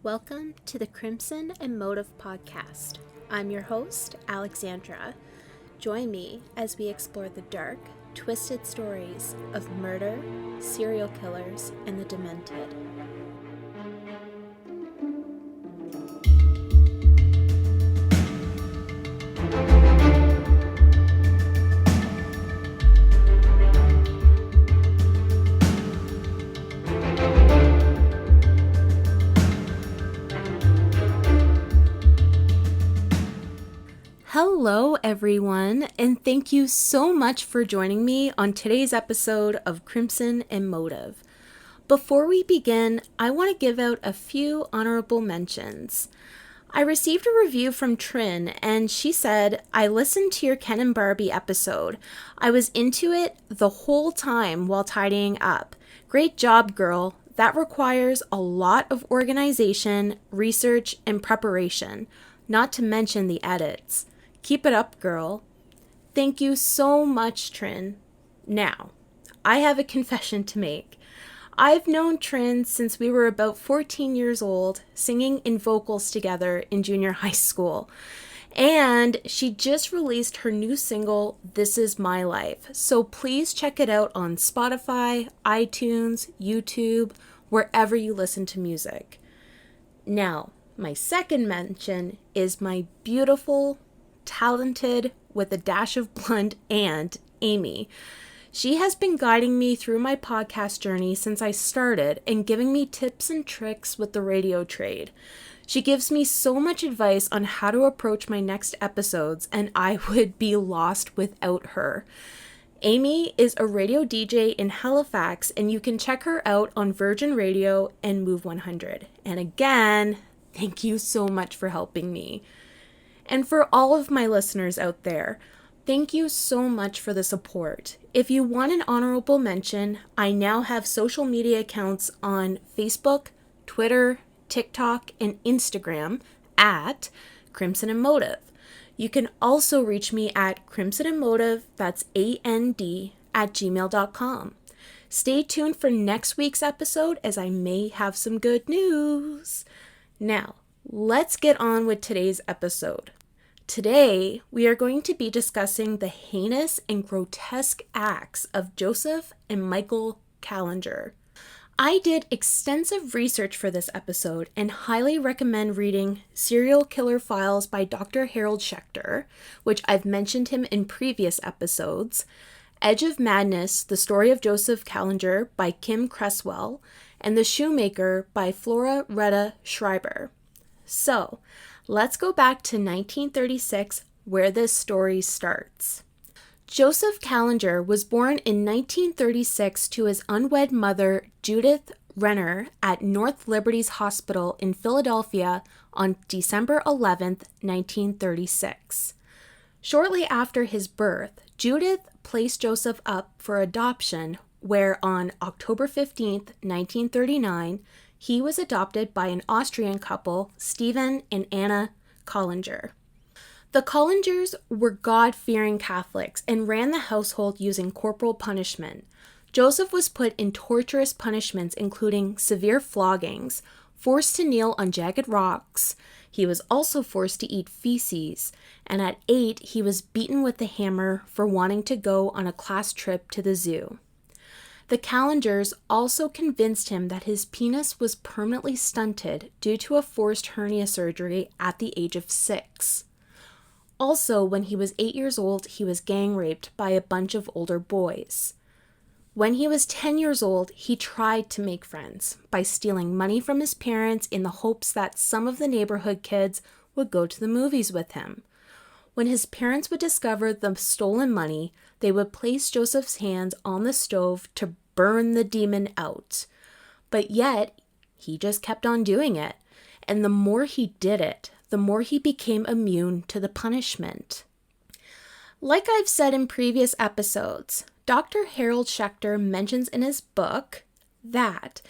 Welcome to the Crimson and Motive podcast. I'm your host, Alexandra. Join me as we explore the dark, twisted stories of murder, serial killers, and the demented. Hello, everyone, and thank you so much for joining me on today's episode of Crimson and Motive. Before we begin, I want to give out a few honorable mentions. I received a review from Trin, and she said, I listened to your Ken and Barbie episode. I was into it the whole time while tidying up. Great job, girl. That requires a lot of organization, research, and preparation, not to mention the edits. Keep it up, girl. Thank you so much, Trin. Now, I have a confession to make. I've known Trin since we were about 14 years old, singing in vocals together in junior high school. And she just released her new single, This Is My Life. So please check it out on Spotify, iTunes, YouTube, wherever you listen to music. Now, my second mention is my beautiful, talented, with a dash of blunt aunt, Amy. She has been guiding me through my podcast journey since I started and giving me tips and tricks with the radio trade. She gives me so much advice on how to approach my next episodes, and I would be lost without her. Amy is a radio DJ in Halifax, and you can check her out on Virgin Radio and Move 100. And again, thank you so much for helping me. And for all of my listeners out there, thank you so much for the support. If you want an honorable mention, I now have social media accounts on Facebook, Twitter, TikTok, and Instagram at Crimson and Motive. You can also reach me at Crimson and Motive, that's AND, @gmail.com. Stay tuned for next week's episode as I may have some good news. Now, let's get on with today's episode. Today, we are going to be discussing the heinous and grotesque acts of Joseph and Michael Kallinger. I did extensive research for this episode and highly recommend reading Serial Killer Files by Dr. Harold Schechter, which I've mentioned him in previous episodes, Edge of Madness, The Story of Joseph Kallinger by Kim Cresswell, and The Shoemaker by Flora Retta Schreiber. So, let's go back to 1936, where this story starts. Joseph Kallinger was born in 1936 to his unwed mother, Judith Renner, at North Liberties Hospital in Philadelphia on December 11, 1936. Shortly after his birth, Judith placed Joseph up for adoption, where on October 15, 1939, he was adopted by an Austrian couple, Stephen and Anna Kallinger. The Kallingers were God-fearing Catholics and ran the household using corporal punishment. Joseph was put in torturous punishments, including severe floggings, forced to kneel on jagged rocks. He was also forced to eat feces, and at 8, he was beaten with a hammer for wanting to go on a class trip to the zoo. The Kallingers also convinced him that his penis was permanently stunted due to a forced hernia surgery at the age of 6. Also, when he was 8 years old, he was gang raped by a bunch of older boys. When he was 10 years old, he tried to make friends by stealing money from his parents in the hopes that some of the neighborhood kids would go to the movies with him. When his parents would discover the stolen money, they would place Joseph's hands on the stove to burn the demon out. But yet, he just kept on doing it. And the more he did it, the more he became immune to the punishment. Like I've said in previous episodes, Dr. Harold Schechter mentions in his book that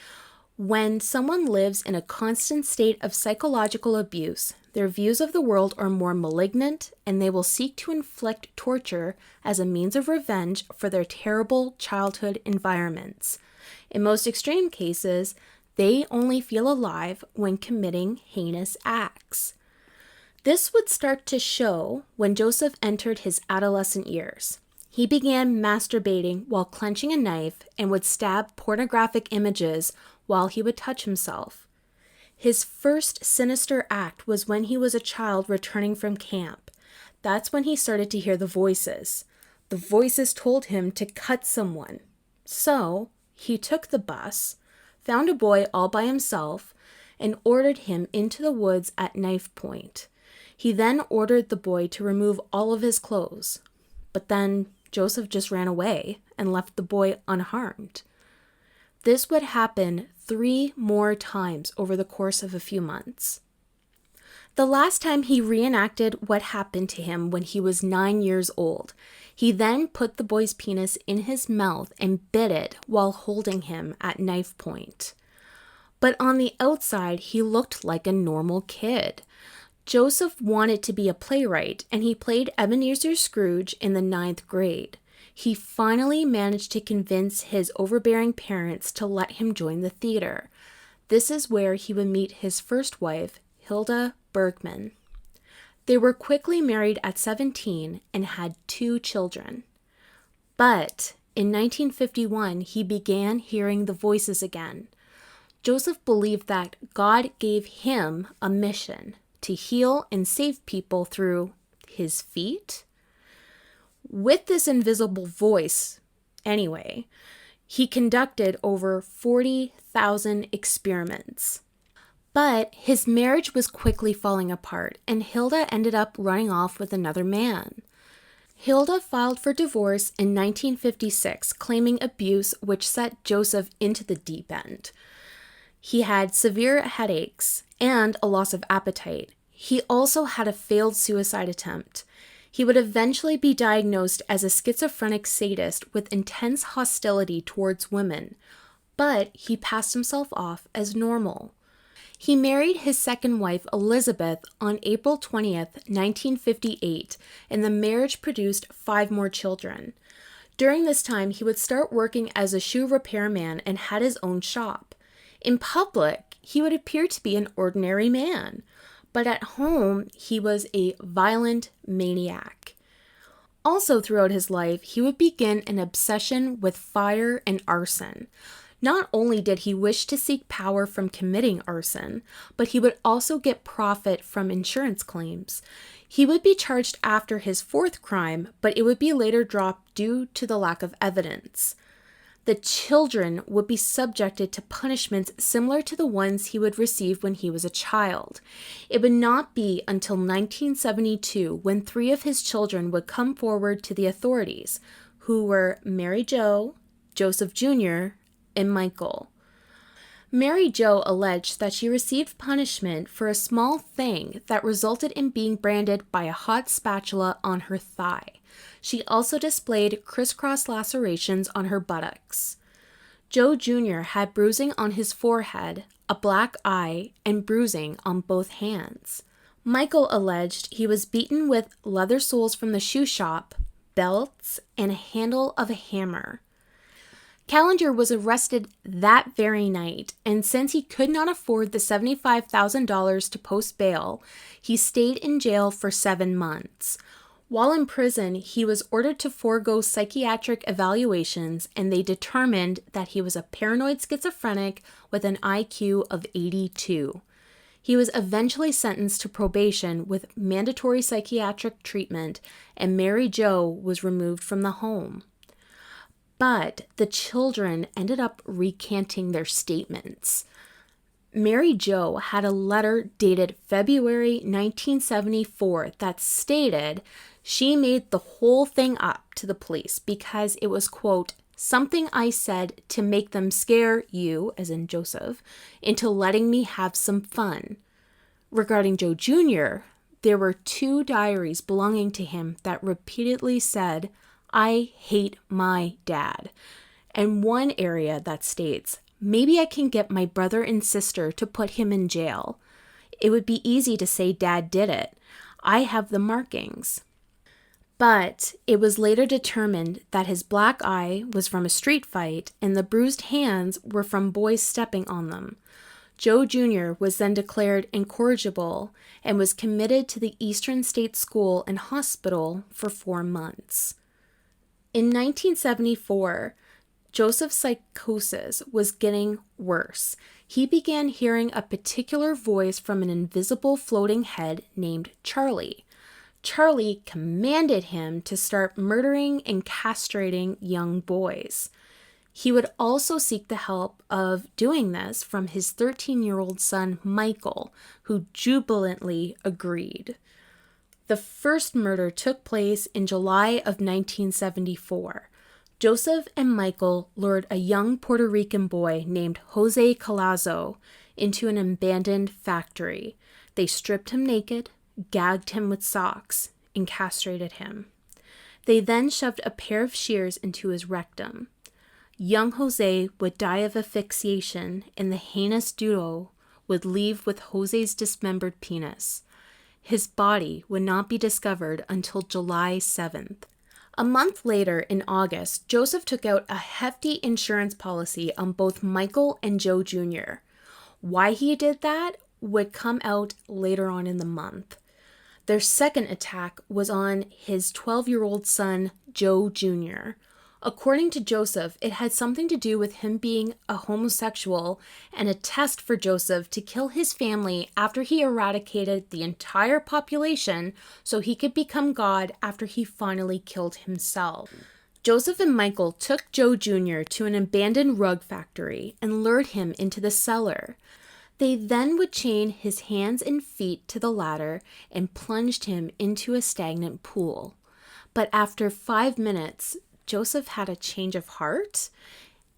when someone lives in a constant state of psychological abuse, their views of the world are more malignant, and they will seek to inflict torture as a means of revenge for their terrible childhood environments. In most extreme cases, they only feel alive when committing heinous acts. This would start to show when Joseph entered his adolescent years. He began masturbating while clenching a knife and would stab pornographic images while he would touch himself. His first sinister act was when he was a child returning from camp. That's when he started to hear the voices. The voices told him to cut someone. So he took the bus, found a boy all by himself, and ordered him into the woods at knife point. He then ordered the boy to remove all of his clothes. But then Joseph just ran away and left the boy unharmed. This would happen 3 more times over the course of a few months. The last time he reenacted what happened to him when he was 9 years old. He then put the boy's penis in his mouth and bit it while holding him at knife point. But on the outside, he looked like a normal kid. Joseph wanted to be a playwright, and he played Ebenezer Scrooge in the 9th grade. He finally managed to convince his overbearing parents to let him join the theater. This is where he would meet his first wife, Hilda Bergman. They were quickly married at 17 and had 2 children. But in 1951, he began hearing the voices again. Joseph believed that God gave him a mission to heal and save people through his feet. With this invisible voice, anyway, he conducted over 40,000 experiments. But his marriage was quickly falling apart, and Hilda ended up running off with another man. Hilda filed for divorce in 1956, claiming abuse, which set Joseph into the deep end. He had severe headaches and a loss of appetite. He also had a failed suicide attempt. He would eventually be diagnosed as a schizophrenic sadist with intense hostility towards women, but he passed himself off as normal. He married his second wife, Elizabeth, on April 20th, 1958, and the marriage produced 5 more children. During this time, he would start working as a shoe repairman and had his own shop. In public, he would appear to be an ordinary man, but at home, he was a violent maniac. Also throughout his life, he would begin an obsession with fire and arson. Not only did he wish to seek power from committing arson, but he would also get profit from insurance claims. He would be charged after his 4th crime, but it would be later dropped due to the lack of evidence. The children would be subjected to punishments similar to the ones he would receive when he was a child. It would not be until 1972 when 3 of his children would come forward to the authorities, who were Mary Jo, Joseph Jr., and Michael. Mary Jo alleged that she received punishment for a small thing that resulted in being branded by a hot spatula on her thigh. She also displayed crisscross lacerations on her buttocks. Joe Jr. had bruising on his forehead, a black eye, and bruising on both hands. Michael alleged he was beaten with leather soles from the shoe shop, belts, and a handle of a hammer. Kallinger was arrested that very night, and since he could not afford the $75,000 to post bail, he stayed in jail for 7 months. While in prison, he was ordered to forego psychiatric evaluations, and they determined that he was a paranoid schizophrenic with an IQ of 82. He was eventually sentenced to probation with mandatory psychiatric treatment, and Mary Jo was removed from the home. But the children ended up recanting their statements. Mary Jo had a letter dated February 1974 that stated she made the whole thing up to the police because it was, quote, something I said to make them scare you, as in Joseph, into letting me have some fun. Regarding Joe Jr., there were 2 diaries belonging to him that repeatedly said, I hate my dad, and one area that states, maybe I can get my brother and sister to put him in jail. It would be easy to say dad did it. I have the markings. But it was later determined that his black eye was from a street fight and the bruised hands were from boys stepping on them. Joe Jr. was then declared incorrigible and was committed to the Eastern State School and Hospital for 4 months. In 1974, Joseph's psychosis was getting worse. He began hearing a particular voice from an invisible floating head named Charlie. Charlie commanded him to start murdering and castrating young boys. He would also seek the help of doing this from his 13-year-old son, Michael, who jubilantly agreed. The first murder took place in July of 1974. Joseph and Michael lured a young Puerto Rican boy named Jose Collazo into an abandoned factory. They stripped him naked, gagged him with socks, and castrated him. They then shoved a pair of shears into his rectum. Young Jose would die of asphyxiation, and the heinous duo would leave with Jose's dismembered penis. His body would not be discovered until July 7th. A month later, in August, Joseph took out a hefty insurance policy on both Michael and Joe Jr. Why he did that would come out later on in the month. Their second attack was on his 12-year-old son, Joe Jr. According to Joseph, it had something to do with him being a homosexual and a test for Joseph to kill his family after he eradicated the entire population so he could become God after he finally killed himself. Joseph and Michael took Joe Jr. to an abandoned rug factory and lured him into the cellar. They then would chain his hands and feet to the ladder and plunged him into a stagnant pool. But after 5 minutes, Joseph had a change of heart.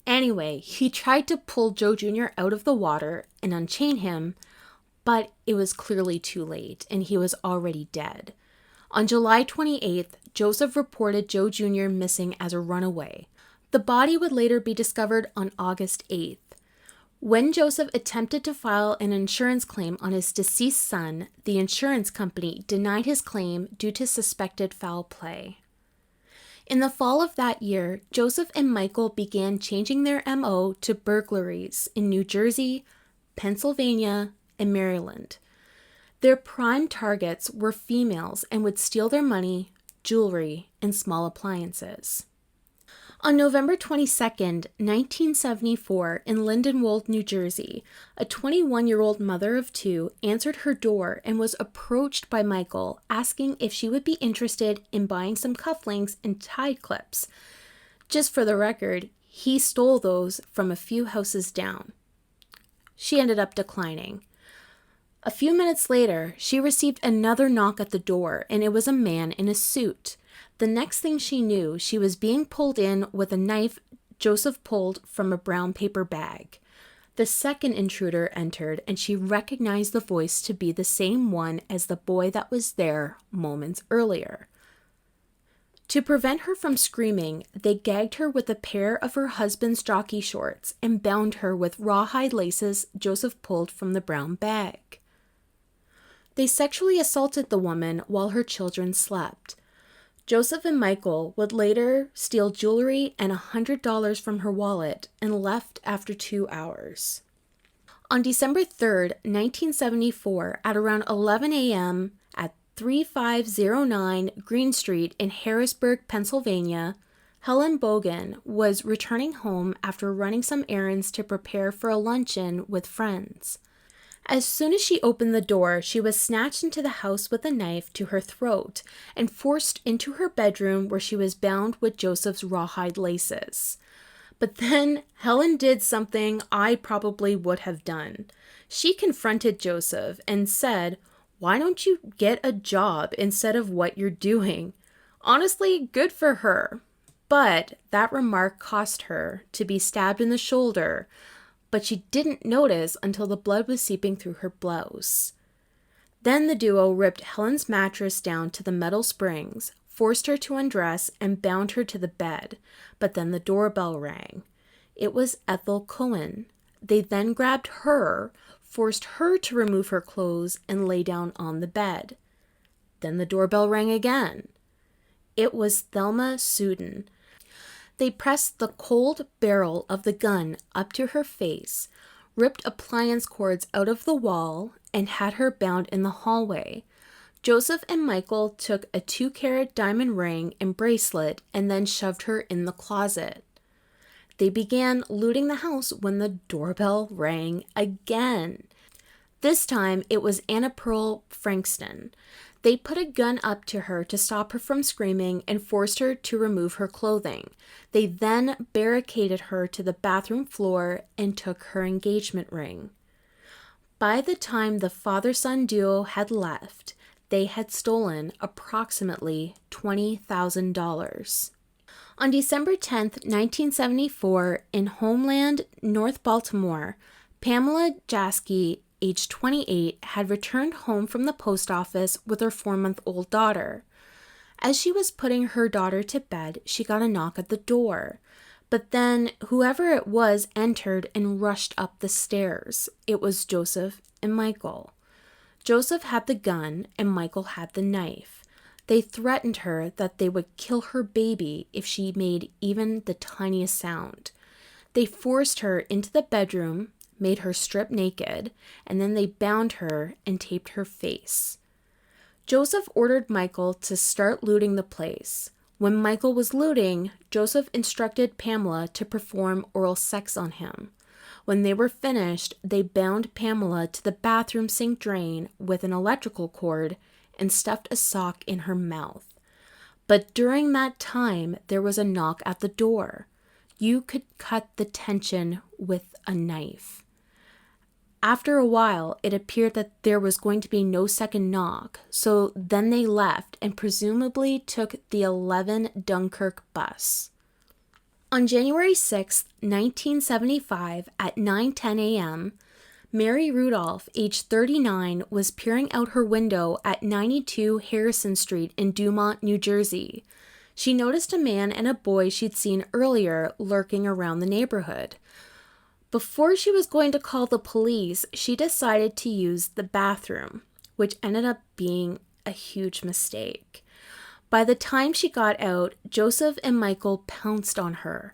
Anyway, he tried to pull Joe Jr. out of the water and unchain him, but it was clearly too late and he was already dead. On July 28th, Joseph reported Joe Jr. missing as a runaway. The body would later be discovered on August 8th. When Joseph attempted to file an insurance claim on his deceased son, the insurance company denied his claim due to suspected foul play. In the fall of that year, Joseph and Michael began changing their MO to burglaries in New Jersey, Pennsylvania, and Maryland. Their prime targets were females and would steal their money, jewelry, and small appliances. On November 22, 1974, in Lindenwold, New Jersey, a 21-year-old mother of two answered her door and was approached by Michael, asking if she would be interested in buying some cufflinks and tie clips. Just for the record, he stole those from a few houses down. She ended up declining. A few minutes later, she received another knock at the door, and it was a man in a suit. The next thing she knew, she was being pulled in with a knife Joseph pulled from a brown paper bag. The second intruder entered, and she recognized the voice to be the same one as the boy that was there moments earlier. To prevent her from screaming, they gagged her with a pair of her husband's jockey shorts and bound her with rawhide laces Joseph pulled from the brown bag. They sexually assaulted the woman while her children slept. Joseph and Michael would later steal jewelry and $100 from her wallet and left after 2 hours. On December 3rd, 1974, at around 11 a.m. at 3509 Green Street in Harrisburg, Pennsylvania, Helen Bogan was returning home after running some errands to prepare for a luncheon with friends. As soon as she opened the door, she was snatched into the house with a knife to her throat and forced into her bedroom where she was bound with Joseph's rawhide laces. But then Helen did something I probably would have done. She confronted Joseph and said, "Why don't you get a job instead of what you're doing?" Honestly, good for her. But that remark cost her to be stabbed in the shoulder, but she didn't notice until the blood was seeping through her blouse. Then the duo ripped Helen's mattress down to the metal springs, forced her to undress, and bound her to the bed. But then the doorbell rang. It was Ethel Cohen. They then grabbed her, forced her to remove her clothes, and lay down on the bed. Then the doorbell rang again. It was Thelma Suden. They pressed the cold barrel of the gun up to her face, ripped appliance cords out of the wall, and had her bound in the hallway. Joseph and Michael took a 2-carat diamond ring and bracelet and then shoved her in the closet. They began looting the house when the doorbell rang again. This time it was Anna Pearl Frankston. They put a gun up to her to stop her from screaming and forced her to remove her clothing. They then barricaded her to the bathroom floor and took her engagement ring. By the time the father-son duo had left, they had stolen approximately $20,000. On December 10, 1974, in Homeland, North Baltimore, Pamela Jaski, age 28, had returned home from the post office with her 4-month-old daughter. As she was putting her daughter to bed, she got a knock at the door. But then whoever it was entered and rushed up the stairs. It was Joseph and Michael. Joseph had the gun and Michael had the knife. They threatened her that they would kill her baby if she made even the tiniest sound. They forced her into the bedroom, made her strip naked, and then they bound her and taped her face. Joseph ordered Michael to start looting the place. When Michael was looting, Joseph instructed Pamela to perform oral sex on him. When they were finished, they bound Pamela to the bathroom sink drain with an electrical cord and stuffed a sock in her mouth. But during that time, there was a knock at the door. You could cut the tension with a knife. After a while, it appeared that there was going to be no second knock, so then they left and presumably took the 11 Dunkirk bus. On January 6, 1975, at 9:10 a.m., Mary Rudolph, age 39, was peering out her window at 92 Harrison Street in Dumont, New Jersey. She noticed a man and a boy she'd seen earlier lurking around the neighborhood. Before she was going to call the police, she decided to use the bathroom, which ended up being a huge mistake. By the time she got out, Joseph and Michael pounced on her.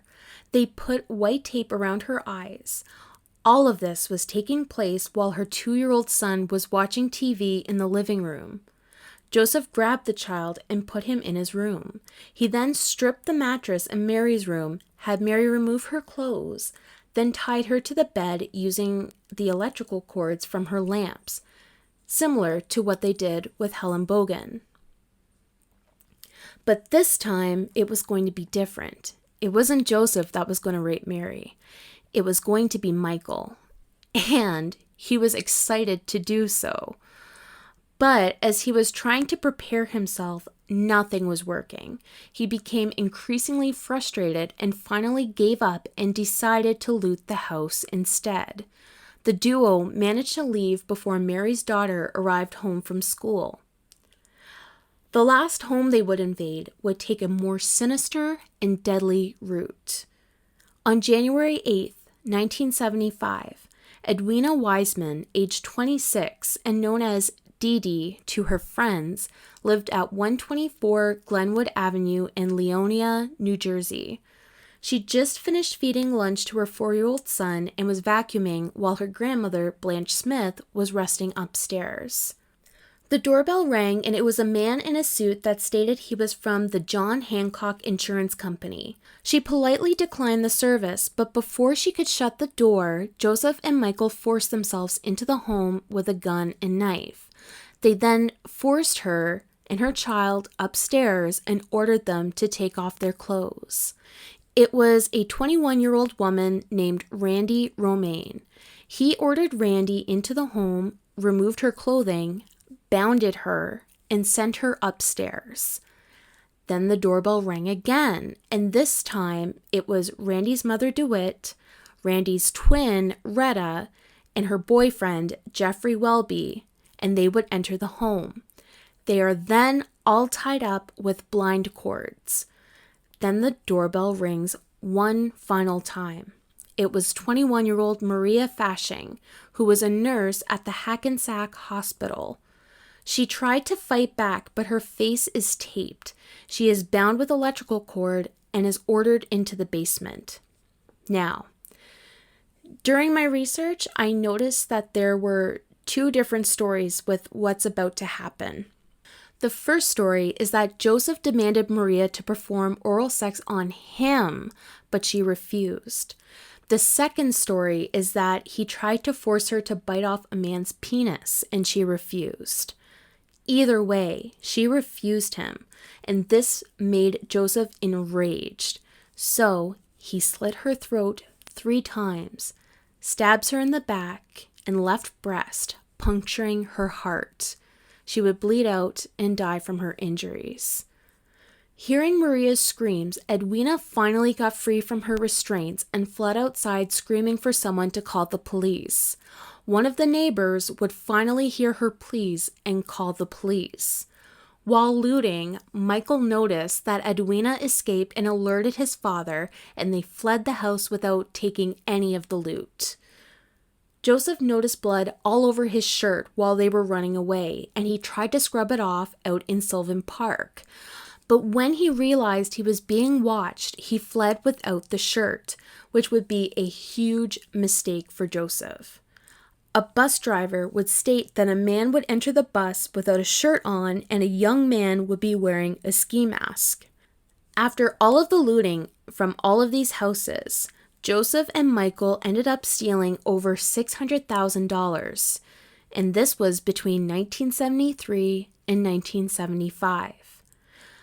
They put white tape around her eyes. All of this was taking place while her 2-year-old son was watching TV in the living room. Joseph grabbed the child and put him in his room. He then stripped the mattress in Mary's room, had Mary remove her clothes, then tied her to the bed using the electrical cords from her lamps, similar to what they did with Helen Bogan. But this time, it was going to be different. It wasn't Joseph that was going to rape Mary. It was going to be Michael, and he was excited to do so. But as he was trying to prepare himself, nothing was working. He became increasingly frustrated and finally gave up and decided to loot the house instead. The duo managed to leave before Mary's daughter arrived home from school. The last home they would invade would take a more sinister and deadly route. On January 8th, 1975, Edwina Wiseman, age 26 and known as Dee Dee to her friends, lived at 124 Glenwood Avenue in Leonia, New Jersey. She just finished feeding lunch to her 4-year-old son and was vacuuming while her grandmother, Blanche Smith, was resting upstairs. The doorbell rang, and it was a man in a suit that stated he was from the John Hancock Insurance Company. She politely declined the service, but before she could shut the door, Joseph and Michael forced themselves into the home with a gun and knife. They then forced her and her child upstairs and ordered them to take off their clothes. It was a 21-year-old woman named Randy Romaine. He ordered Randy into the home, removed her clothing, bounded her, and sent her upstairs. Then the doorbell rang again, and this time it was Randy's mother, DeWitt, Randy's twin, Retta, and her boyfriend, Jeffrey Welby, and they would enter the home. They are then all tied up with blind cords. Then the doorbell rings one final time. It was 21-year-old Maria Fashing, who was a nurse at the Hackensack Hospital. She tried to fight back, but her face is taped. She is bound with electrical cord and is ordered into the basement. Now, during my research, I noticed that there were two different stories with what's about to happen. The first story is that Joseph demanded Maria to perform oral sex on him, but she refused. The second story is that he tried to force her to bite off a man's penis, and she refused. Either way, she refused him, and this made Joseph enraged. So he slit her throat 3 times, stabs her in the back and left breast, puncturing her heart. She would bleed out and die from her injuries. Hearing Maria's screams, Edwina finally got free from her restraints and fled outside screaming for someone to call the police. One of the neighbors would finally hear her pleas and call the police. While looting, Michael noticed that Edwina escaped and alerted his father, and they fled the house without taking any of the loot. Joseph noticed blood all over his shirt while they were running away, and he tried to scrub it off out in Sylvan Park. But when he realized he was being watched, he fled without the shirt, which would be a huge mistake for Joseph. A bus driver would state that a man would enter the bus without a shirt on and a young man would be wearing a ski mask. After all of the looting from all of these houses, Joseph and Michael ended up stealing over $600,000, and this was between 1973 and 1975.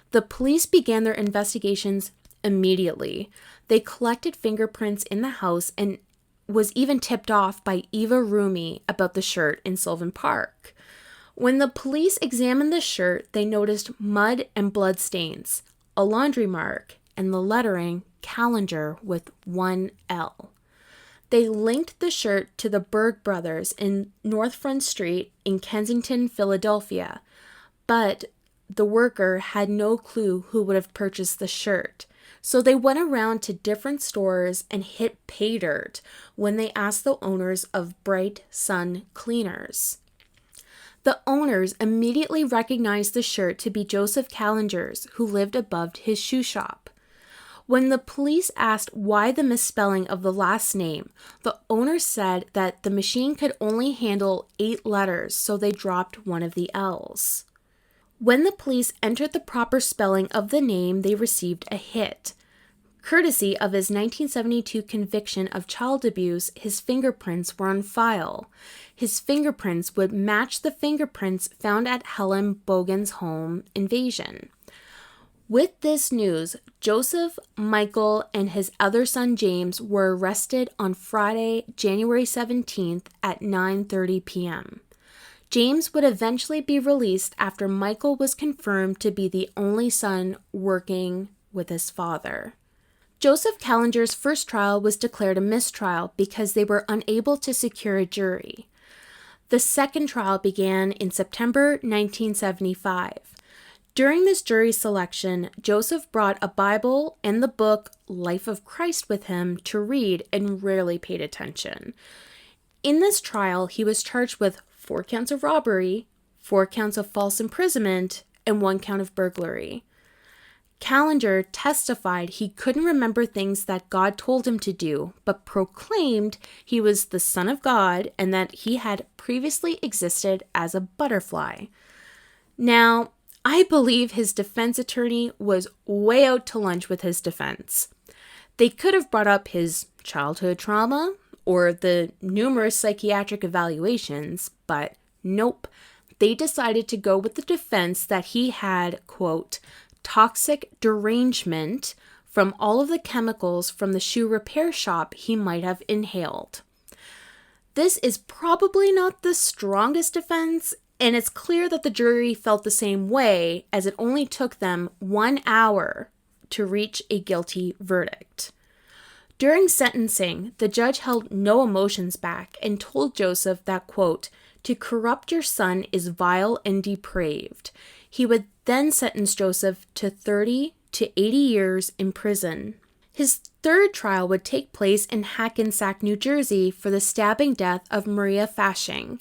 The police began their investigations immediately. They collected fingerprints in the house and was even tipped off by Eva Rumi about the shirt in Sylvan Park. When the police examined the shirt, they noticed mud and blood stains, a laundry mark, and the lettering Kallinger with 1 L. They linked the shirt to the Berg brothers in North Front Street in Kensington, Philadelphia, but the worker had no clue who would have purchased the shirt. So they went around to different stores and hit pay dirt when they asked the owners of Bright Sun Cleaners. The owners immediately recognized the shirt to be Joseph Kallinger's, who lived above his shoe shop. When the police asked why the misspelling of the last name, the owner said that the machine could only handle 8 letters, so they dropped one of the L's. When the police entered the proper spelling of the name, they received a hit. Courtesy of his 1972 conviction of child abuse, his fingerprints were on file. His fingerprints would match the fingerprints found at Helen Bogan's home invasion. With this news, Joseph, Michael, and his other son James were arrested on Friday, January 17th at 9:30 p.m. James would eventually be released after Michael was confirmed to be the only son working with his father. Joseph Kallinger's first trial was declared a mistrial because they were unable to secure a jury. The second trial began in September 1975. During this jury selection, Joseph brought a Bible and the book Life of Christ with him to read and rarely paid attention. In this trial, he was charged with 4 counts of robbery, 4 counts of false imprisonment, and 1 count of burglary. Kallinger testified he couldn't remember things that God told him to do, but proclaimed he was the Son of God and that he had previously existed as a butterfly. Now, I believe his defense attorney was way out to lunch with his defense. They could have brought up his childhood trauma or the numerous psychiatric evaluations, but nope. They decided to go with the defense that he had, quote, toxic derangement from all of the chemicals from the shoe repair shop he might have inhaled. This is probably not the strongest defense, and it's clear that the jury felt the same way, as it only took them 1 hour to reach a guilty verdict. During sentencing, the judge held no emotions back and told Joseph that, quote, to corrupt your son is vile and depraved. He would then sentence Joseph to 30 to 80 years in prison. His third trial would take place in Hackensack, New Jersey for the stabbing death of Maria Fasching.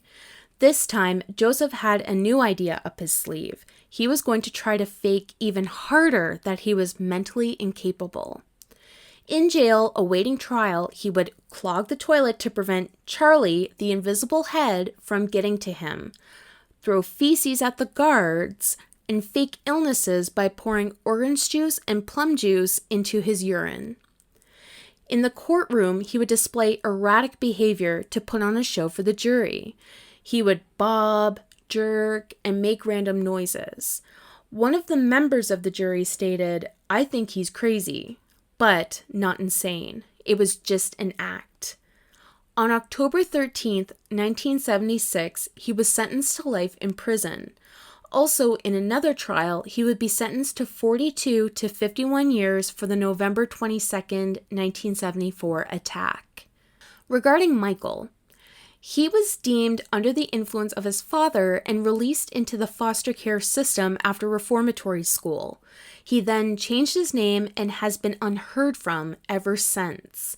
This time, Joseph had a new idea up his sleeve. He was going to try to fake even harder that he was mentally incapable. In jail, awaiting trial, he would clog the toilet to prevent Charlie, the invisible head, from getting to him, throw feces at the guards, and fake illnesses by pouring orange juice and plum juice into his urine. In the courtroom, he would display erratic behavior to put on a show for the jury. He would bob, jerk, and make random noises. One of the members of the jury stated, "I think he's crazy, but not insane. It was just an act." On October 13th, 1976, he was sentenced to life in prison. Also, in another trial, he would be sentenced to 42 to 51 years for the November 22nd, 1974 attack. Regarding Michael, he was deemed under the influence of his father and released into the foster care system after reformatory school. He then changed his name and has been unheard from ever since.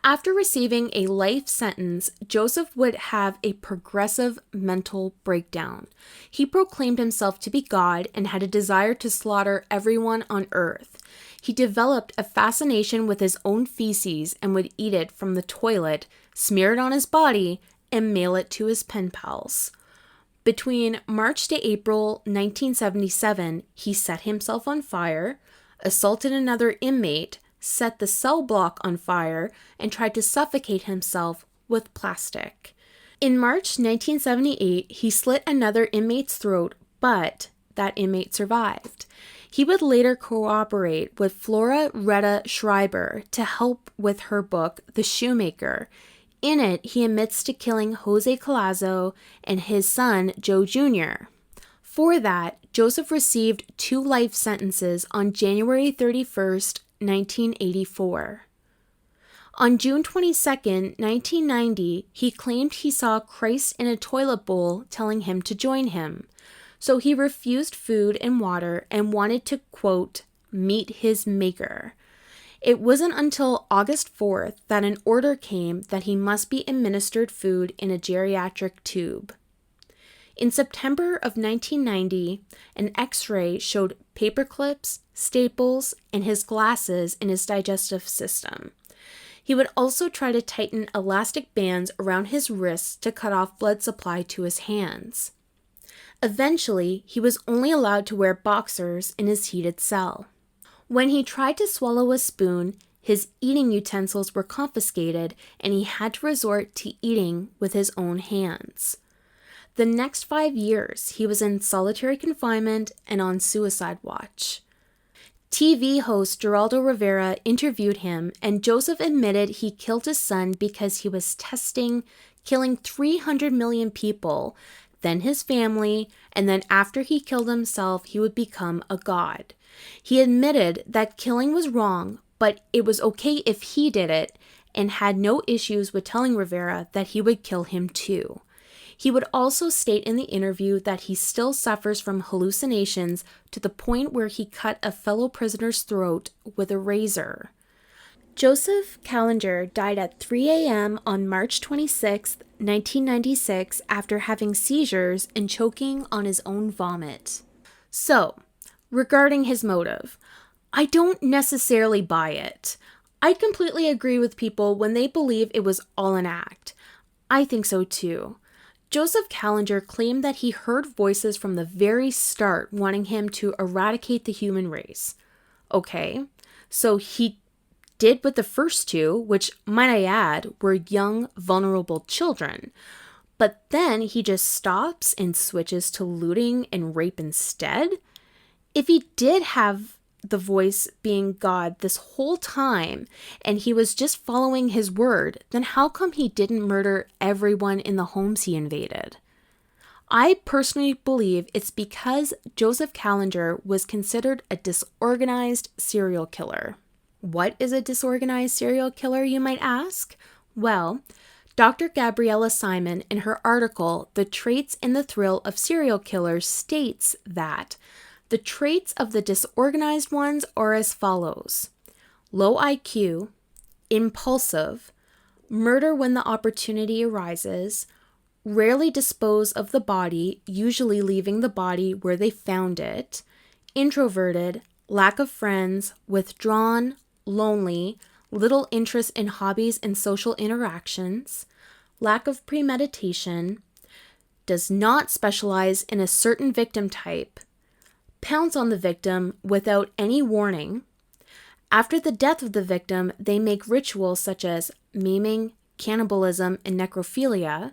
After receiving a life sentence, Joseph would have a progressive mental breakdown. He proclaimed himself to be God and had a desire to slaughter everyone on earth. He developed a fascination with his own feces and would eat it from the toilet, smear it on his body, and mail it to his pen pals. Between March to April 1977, he set himself on fire, assaulted another inmate, set the cell block on fire, and tried to suffocate himself with plastic. In March 1978, he slit another inmate's throat, but that inmate survived. He would later cooperate with Flora Retta Schreiber to help with her book, The Shoemaker. In it, he admits to killing Jose Collazo and his son, Joe Jr. For that, Joseph received 2 life sentences on January 31st, 1984. On June 22, 1990, he claimed he saw Christ in a toilet bowl telling him to join him. So he refused food and water and wanted to, quote, meet his maker. It wasn't until August 4th that an order came that he must be administered food in a geriatric tube. In September of 1990, an X-ray showed paper clips, staples, and his glasses in his digestive system. He would also try to tighten elastic bands around his wrists to cut off blood supply to his hands. Eventually, he was only allowed to wear boxers in his heated cell. When he tried to swallow a spoon, his eating utensils were confiscated and he had to resort to eating with his own hands. The next 5 years, he was in solitary confinement and on suicide watch. TV host Geraldo Rivera interviewed him, and Joseph admitted he killed his son because he was testing killing 300 million people, then his family, and then after he killed himself, he would become a god. He admitted that killing was wrong, but it was okay if he did it, and had no issues with telling Rivera that he would kill him too. He would also state in the interview that he still suffers from hallucinations to the point where he cut a fellow prisoner's throat with a razor. Joseph Kallinger died at 3 a.m. on March 26, 1996, after having seizures and choking on his own vomit. So, regarding his motive, I don't necessarily buy it. I completely agree with people when they believe it was all an act. I think so too. Joseph Kallinger claimed that he heard voices from the very start wanting him to eradicate the human race. Okay, so he did with the first 2, which, might I add, were young, vulnerable children. But then he just stops and switches to looting and rape instead? If he did have the voice being God this whole time, and he was just following his word, then how come he didn't murder everyone in the homes he invaded? I personally believe it's because Joseph Kallinger was considered a disorganized serial killer. What is a disorganized serial killer, you might ask? Well, Dr. Gabriella Simon, in her article, The Traits and the Thrill of Serial Killers, states that the traits of the disorganized ones are as follows: low IQ, impulsive, murder when the opportunity arises, rarely dispose of the body, usually leaving the body where they found it, introverted, lack of friends, withdrawn, lonely, little interest in hobbies and social interactions, lack of premeditation, does not specialize in a certain victim type, pounce on the victim without any warning. After the death of the victim, they make rituals such as maiming, cannibalism, and necrophilia.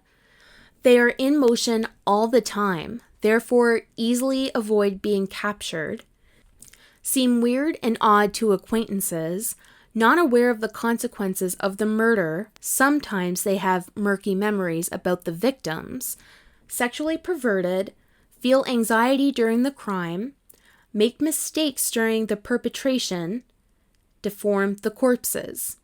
They are in motion all the time, therefore easily avoid being captured, seem weird and odd to acquaintances, not aware of the consequences of the murder. Sometimes they have murky memories about the victims, sexually perverted, feel anxiety during the crime, make mistakes during the perpetration, deform the corpses.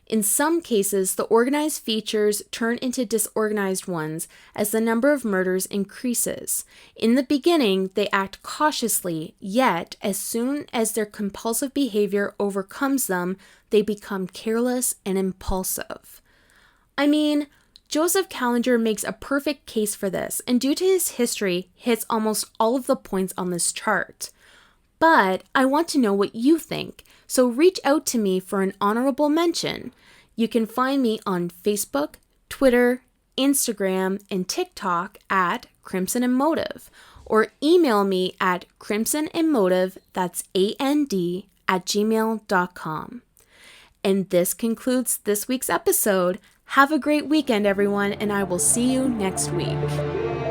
In some cases, the organized features turn into disorganized ones as the number of murders increases. In the beginning, they act cautiously, yet as soon as their compulsive behavior overcomes them, they become careless and impulsive. I mean, Joseph Kallinger makes a perfect case for this, and due to his history, hits almost all of the points on this chart. But I want to know what you think, so reach out to me for an honorable mention. You can find me on Facebook, Twitter, Instagram, and TikTok at Crimson and Motive, or email me at crimsonandmotive, that's AND, @gmail.com. And this concludes this week's episode. Have a great weekend, everyone, and I will see you next week.